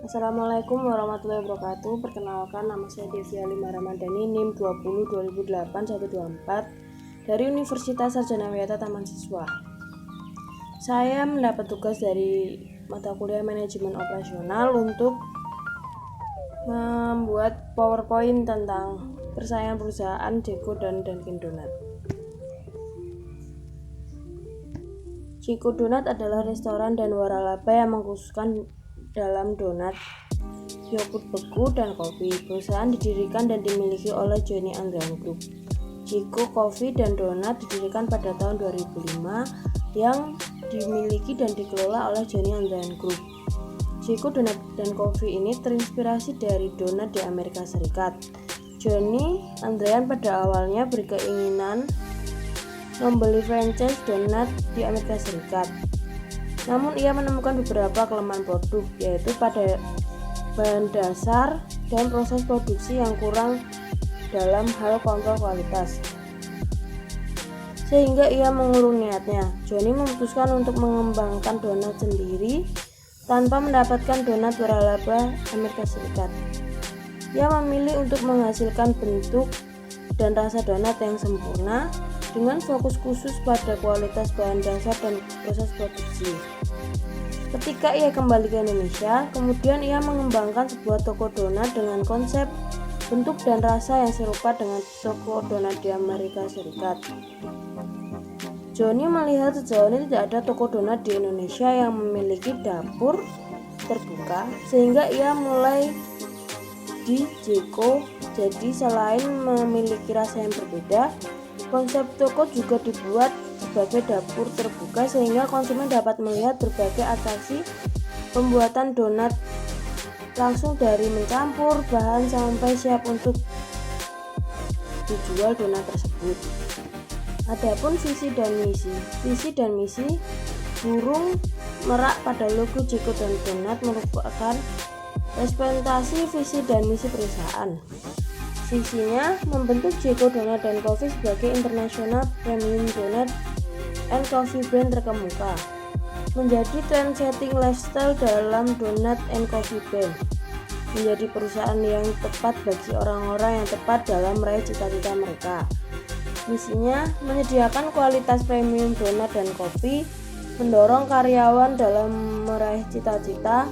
Assalamualaikum warahmatullahi wabarakatuh. Perkenalkan, nama saya Devia Lima Ramadhani, NIM 20 2008 124 dari Universitas Sarjana Wiyata Taman Siswa. Saya mendapat tugas dari mata kuliah manajemen operasional untuk membuat PowerPoint tentang persaingan perusahaan Jeko dan Dunkin Donat. Jeko Donat adalah restoran dan waralaba yang mengkhususkan dalam donat, yogurt beku, dan kopi. Perusahaan didirikan dan dimiliki oleh Johnny Andrean Group. Jeko Coffee dan Donat didirikan pada tahun 2005 yang dimiliki dan dikelola oleh Johnny Andrean Group. Jeko Donat dan Coffee ini terinspirasi dari donat di Amerika Serikat. Johnny Andrean pada awalnya berkeinginan membeli franchise donat di Amerika Serikat. Namun ia menemukan beberapa kelemahan produk, yaitu pada bahan dasar dan proses produksi yang kurang dalam hal kontrol kualitas. Sehingga ia mengurung niatnya. Johnny memutuskan untuk mengembangkan donat sendiri tanpa mendapatkan donat waralaba Amerika Serikat. Ia memilih untuk menghasilkan bentuk dan rasa donat yang sempurna dengan fokus khusus pada kualitas bahan dasar dan proses produksi. Ketika ia kembali ke Indonesia, kemudian ia mengembangkan sebuah toko donat dengan konsep bentuk dan rasa yang serupa dengan toko donat di Amerika Serikat. Johnny melihat sejauh ini tidak ada toko donat di Indonesia yang memiliki dapur terbuka, sehingga ia mulai di Jeko. Jadi selain memiliki rasa yang berbeda, konsep toko juga dibuat sebagai dapur terbuka sehingga konsumen dapat melihat berbagai atraksi pembuatan donat langsung dari mencampur bahan sampai siap untuk dijual donat tersebut. Adapun visi dan misi burung merak pada logo Jeko dan Donat merupakan representasi visi dan misi perusahaan. Visinya membentuk Jeko Donat dan Coffee sebagai international premium donat and coffee brand terkemuka, menjadi trend-setting lifestyle dalam donat and coffee brand, menjadi perusahaan yang tepat bagi orang-orang yang tepat dalam meraih cita-cita mereka. Misinya menyediakan kualitas premium donat dan kopi, mendorong karyawan dalam meraih cita-cita,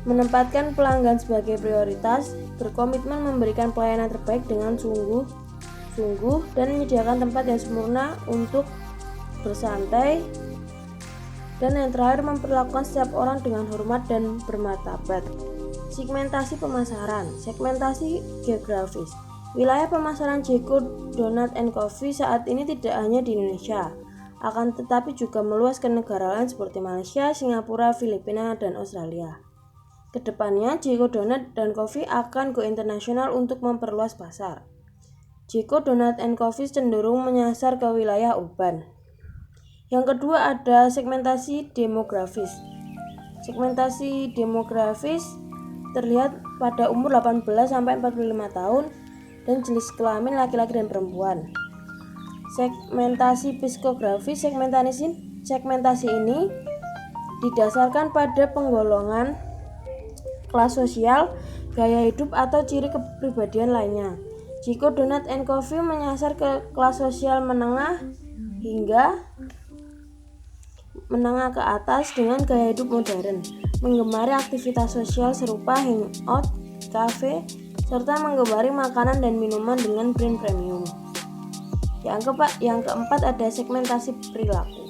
menempatkan pelanggan sebagai prioritas, berkomitmen memberikan pelayanan terbaik dengan sungguh-sungguh, dan menyediakan tempat yang sempurna untuk bersantai, dan yang terakhir memperlakukan setiap orang dengan hormat dan bermartabat. Segmentasi pemasaran, segmentasi geografis. Wilayah pemasaran Jeko Donat and Coffee saat ini tidak hanya di Indonesia, akan tetapi juga meluas ke negara lain seperti Malaysia, Singapura, Filipina, dan Australia. Kedepannya, Jeko Donat dan Coffee akan go internasional untuk memperluas pasar. Jeko Donat and Coffee cenderung menyasar ke wilayah urban. Yang kedua ada segmentasi demografis. Segmentasi demografis terlihat pada umur 18-45 tahun dan jenis kelamin laki-laki dan perempuan. Segmentasi psikografis, segmentasi ini didasarkan pada penggolongan kelas sosial, gaya hidup, atau ciri kepribadian lainnya. Jeko Donat and Coffee menyasar ke kelas sosial menengah hingga menengah ke atas dengan gaya hidup modern, menggemari aktivitas sosial serupa hangout, cafe, serta menggemari makanan dan minuman dengan brand premium. Yang keempat ada segmentasi perilaku.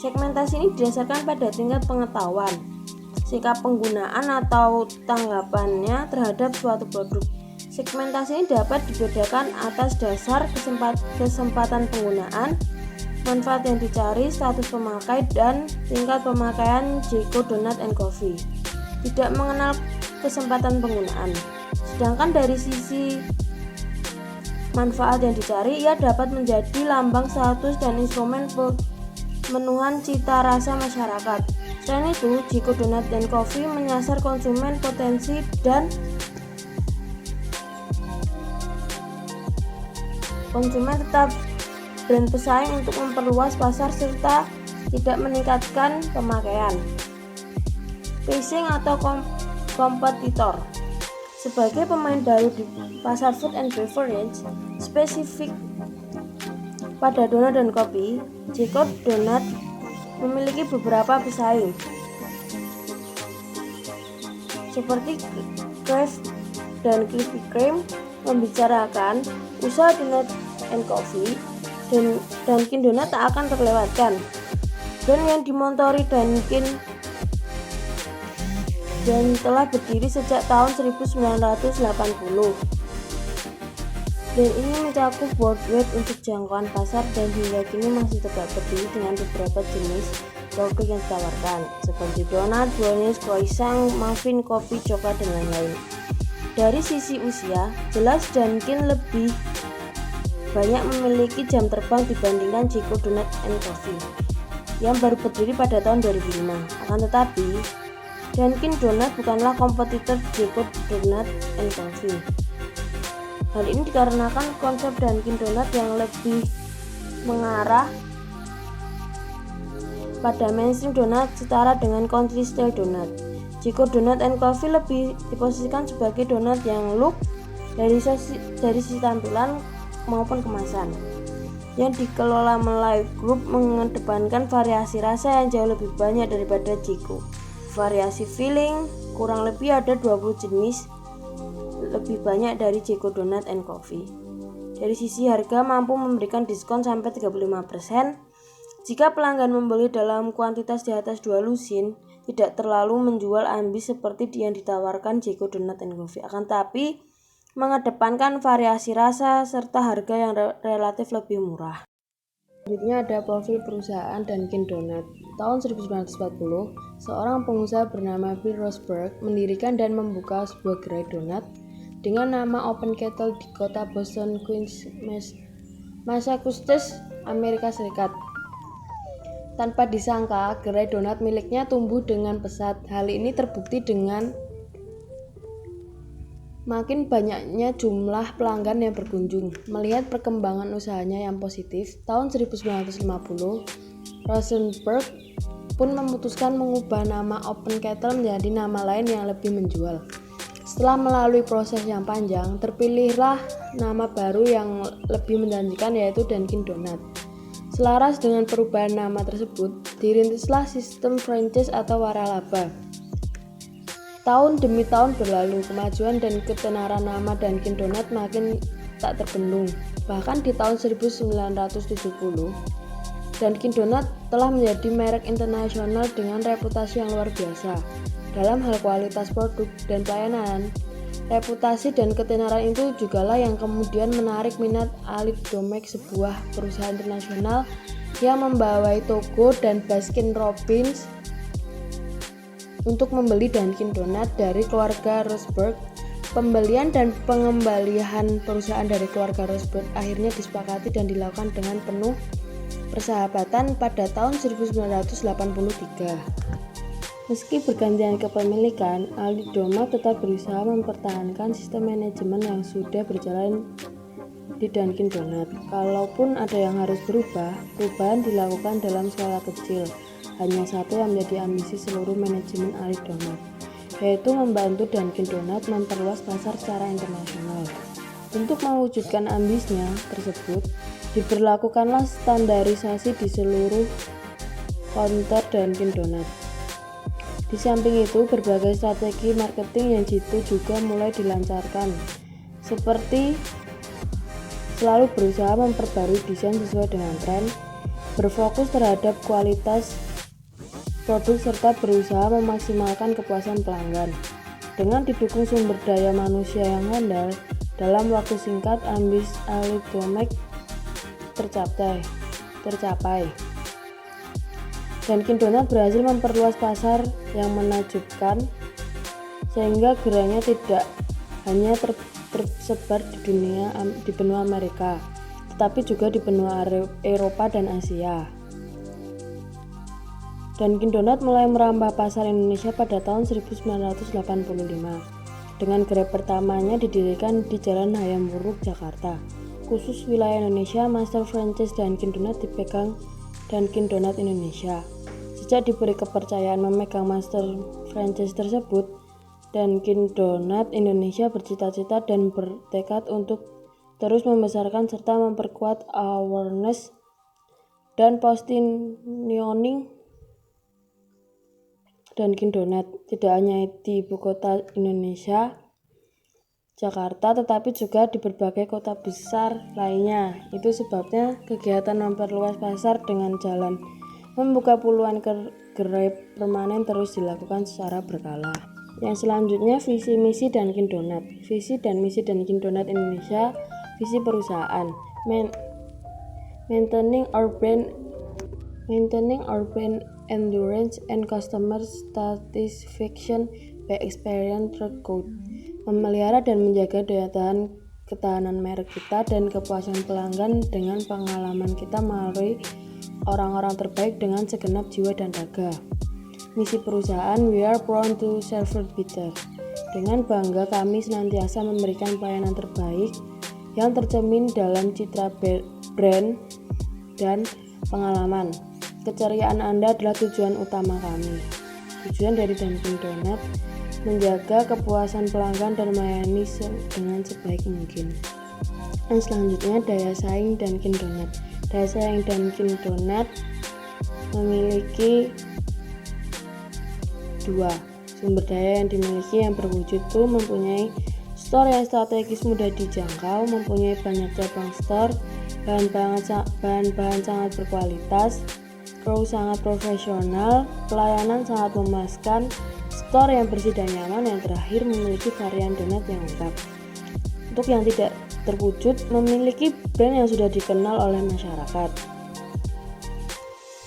Segmentasi ini didasarkan pada tingkat pengetahuan, sikap penggunaan atau tanggapannya terhadap suatu produk. Segmentasi ini dapat dibedakan atas dasar kesempatan penggunaan, manfaat yang dicari, status pemakai, dan tingkat pemakaian Jeko Donat and Coffee. Tidak mengenal kesempatan penggunaan. Sedangkan dari sisi manfaat yang dicari, ia dapat menjadi lambang status dan instrumen pemenuhan cita rasa masyarakat. Selain itu, Jeko Donat dan Coffee menyasar konsumen potensi dan konsumen tetap brand pesaing untuk memperluas pasar serta tidak meningkatkan pemakaian. Pricing atau kompetitor. Sebagai pemain baru di pasar food and beverage spesifik pada donat dan kopi, Jiko Donat memiliki beberapa pesaing seperti Kraft dan Krispy Kreme. Membicarakan usaha donat and coffee, dan Dunkin Donat tak akan terlewatkan. Brand yang dimontori Dunkin dan telah berdiri sejak tahun 1980. Dan ini mencakup worldwide untuk jangkauan pasar dan hingga kini masih tegak berdiri dengan beberapa jenis produk yang ditawarkan seperti donat, brownies, croissant, muffin, kopi, coklat, dan lain-lain. Dari sisi usia, jelas Dunkin lebih banyak memiliki jam terbang dibandingkan Jiko Donat and Coffee yang baru berdiri pada tahun 2005. Akan tetapi, Dunkin Donat bukanlah kompetitor Jiko Donat and Coffee. Hal ini dikarenakan konsep Dunkin Donat yang lebih mengarah pada mainstream donat setara dengan country style donat. Jiko Donat and Coffee lebih diposisikan sebagai donat yang look dari sisi tampilan maupun kemasan. Yang dikelola Melayu Group mengedepankan variasi rasa yang jauh lebih banyak daripada Jiko. Variasi filling kurang lebih ada 20 jenis lebih banyak dari Jiko Donat and Coffee. Dari sisi harga mampu memberikan diskon sampai 35%. Jika pelanggan membeli dalam kuantitas di atas 2 lusin, tidak terlalu menjual ambis seperti yang ditawarkan Jiko Donat and Coffee, akan tapi mengedepankan variasi rasa serta harga yang relatif lebih murah. Selanjutnya ada profil perusahaan Dunkin Donat. Tahun 1940, seorang pengusaha bernama Bill Rosberg mendirikan dan membuka sebuah gerai donat dengan nama Open Kettle di kota Boston, Queens, Massachusetts, Amerika Serikat. Tanpa disangka, gerai donat miliknya tumbuh dengan pesat. Hal ini terbukti dengan makin banyaknya jumlah pelanggan yang berkunjung. Melihat perkembangan usahanya yang positif, tahun 1950, Rosenberg pun memutuskan mengubah nama Open Kettle menjadi nama lain yang lebih menjual. Setelah melalui proses yang panjang, terpilihlah nama baru yang lebih menjanjikan, yaitu Dunkin Donat. Selaras dengan perubahan nama tersebut, dirintislah sistem franchise atau waralaba. Tahun demi tahun berlalu, kemajuan dan ketenaran nama Dunkin Donat makin tak terbendung. Bahkan di tahun 1970, Dunkin Donat telah menjadi merek internasional dengan reputasi yang luar biasa dalam hal kualitas produk dan pelayanan. Reputasi dan ketenaran itu jugalah yang kemudian menarik minat Alid Domek, sebuah perusahaan internasional yang membawai toko dan Baskin Robbins untuk membeli Dunkin Donat dari keluarga Rosberg. Pembelian dan pengembalian perusahaan dari keluarga Rosberg akhirnya disepakati dan dilakukan dengan penuh persahabatan pada tahun 1983. Meski bergantian kepemilikan, Aldi Domek tetap berusaha mempertahankan sistem manajemen yang sudah berjalan di Dunkin Donat. Kalaupun ada yang harus berubah, perubahan dilakukan dalam skala kecil. Hanya satu yang menjadi ambisi seluruh manajemen Aldi Domek, yaitu membantu Dunkin Donat memperluas pasar secara internasional. Untuk mewujudkan ambisnya tersebut, diberlakukanlah standarisasi di seluruh counter Dunkin Donat. Di samping itu, berbagai strategi marketing yang jitu juga mulai dilancarkan, seperti selalu berusaha memperbarui desain sesuai dengan tren, berfokus terhadap kualitas produk, serta berusaha memaksimalkan kepuasan pelanggan. Dengan didukung sumber daya manusia yang handal, dalam waktu singkat ambis Aldi Domek tercapai. Dunkin Donat berhasil memperluas pasar yang menakjubkan, sehingga gerainya tidak hanya tersebar di benua Amerika, tetapi juga di benua Eropa dan Asia. Dunkin Donat mulai merambah pasar Indonesia pada tahun 1985. Dengan gerai pertamanya didirikan di Jalan Hayam Wuruk, Jakarta. Khusus wilayah Indonesia, master franchise Dunkin Donat dipegang Dunkin Donat Indonesia. Sejak diberi kepercayaan memegang master franchise tersebut, Dunkin Donut Indonesia bercita-cita dan bertekad untuk terus membesarkan serta memperkuat awareness dan positioning Dunkin Donut tidak hanya di ibu kota Indonesia, Jakarta, tetapi juga di berbagai kota besar lainnya. Itu sebabnya kegiatan memperluas pasar dengan jalan membuka puluhan gerai permanen terus dilakukan secara berkala. Yang selanjutnya, visi misi Dunkin Donut. Visi dan misi Dunkin Donut Indonesia. Visi perusahaan: maintaining our brand endurance and customer satisfaction by experience through memelihara dan menjaga daya tahan ketahanan merek kita dan kepuasan pelanggan dengan pengalaman kita melalui orang-orang terbaik dengan segenap jiwa dan raga. Misi perusahaan: we are proud to serve better. Dengan bangga kami senantiasa memberikan pelayanan terbaik yang tercermin dalam citra brand dan pengalaman. Keceriaan Anda adalah tujuan utama kami. Tujuan dari Dunkin Donut: menjaga kepuasan pelanggan dan melayani dengan sebaik mungkin. Dan selanjutnya, daya saing Dunkin Donut. Daya saing Dunkin Donut memiliki dua sumber daya yang dimiliki. Yang berwujud itu mempunyai store yang strategis mudah dijangkau, mempunyai banyak cabang store, bahan-bahan sangat berkualitas, kru sangat profesional, pelayanan sangat memuaskan, store yang bersih dan nyaman, yang terakhir memiliki varian donat yang lengkap. Untuk yang tidak terwujud, memiliki brand yang sudah dikenal oleh masyarakat.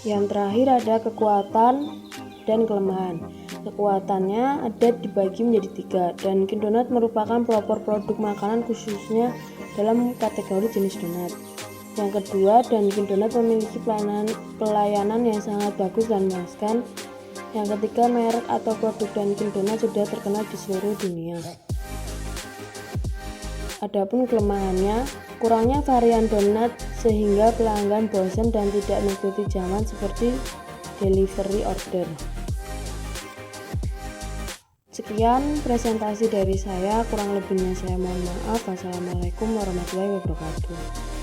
Yang terakhir ada kekuatan dan kelemahan. Kekuatannya ada dibagi menjadi 3. Dunkin Donut merupakan pelopor produk makanan khususnya dalam kategori jenis donat. Yang kedua, Dunkin Donut memiliki pelayanan yang sangat bagus dan memuaskan. Yang ketiga, merek atau produk Dunkin Donut sudah terkenal di seluruh dunia. Adapun kelemahannya, kurangnya varian donat sehingga pelanggan bosan dan tidak mengikuti zaman seperti delivery order. Sekian presentasi dari saya, kurang lebihnya saya mohon maaf. Wassalamualaikum warahmatullahi wabarakatuh.